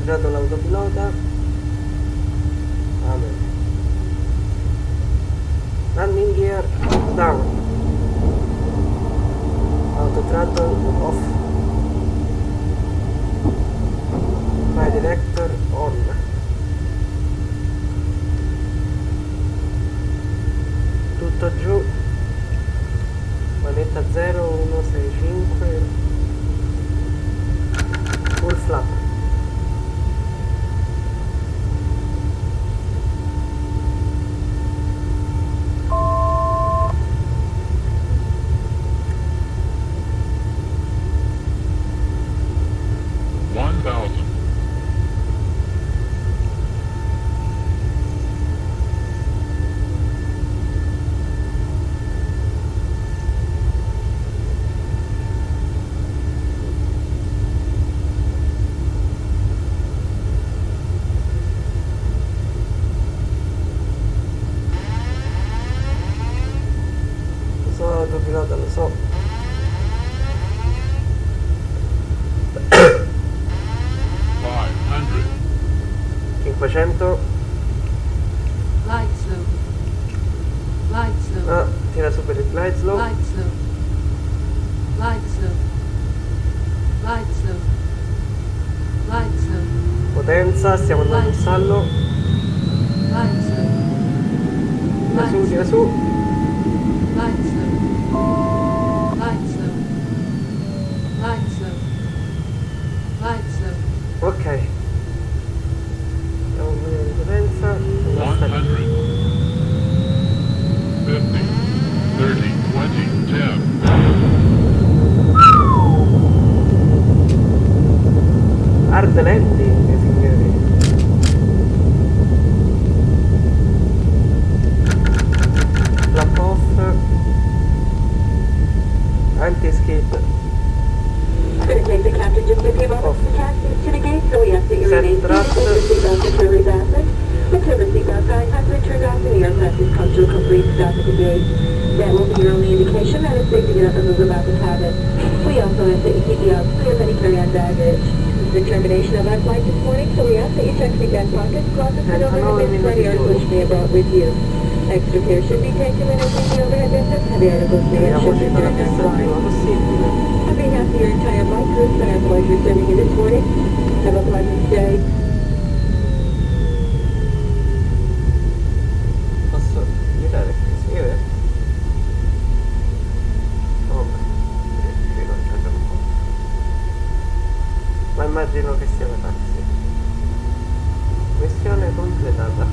girato l'autopilota. Amen. Landing gear down. Auto throttle off. Fire director on. Tutto giù. Manetta 0165. Full flap. L'autopilota lo so. 500. Light slow. Light slow. Ah, tira su per il light slow. Light slow. Light slow. Light slow. Light slow. Potenza, stiamo andando in stallo. Light slow. Tira su. Light slow. Light slow. Light slow. Light slow. Ok. Andiamo un po' di potenza. 100, 50, 30, 20, 10. Hard landing, signori. Flap off. Anti-skid. Could take the captain just a few moments to transfer to the gate, so we ask that you remain seated with your seatbelt securely fastened. Until the seatbelt sign has been turned off and the aircraft has come to a complete stop at the gate. That will be your only indication that it's safe to get up and move about the cabin. We also ask that you keep the out clear of any carry-on baggage. This is the termination of our flight this morning, so we ask that you check the back pockets, closets, and overhead bins for any articles you may have brought with you. Extra care should be taken when opening the overhead bins as heavy articles may have shifted during our flight. On behalf of your entire flight crew, it's been our pleasure serving you this morning. Have a pleasant stay. Posso girare qui, scrive? Oh, qui non c'è un po'. Ma immagino che sia una taxi. Missione completata.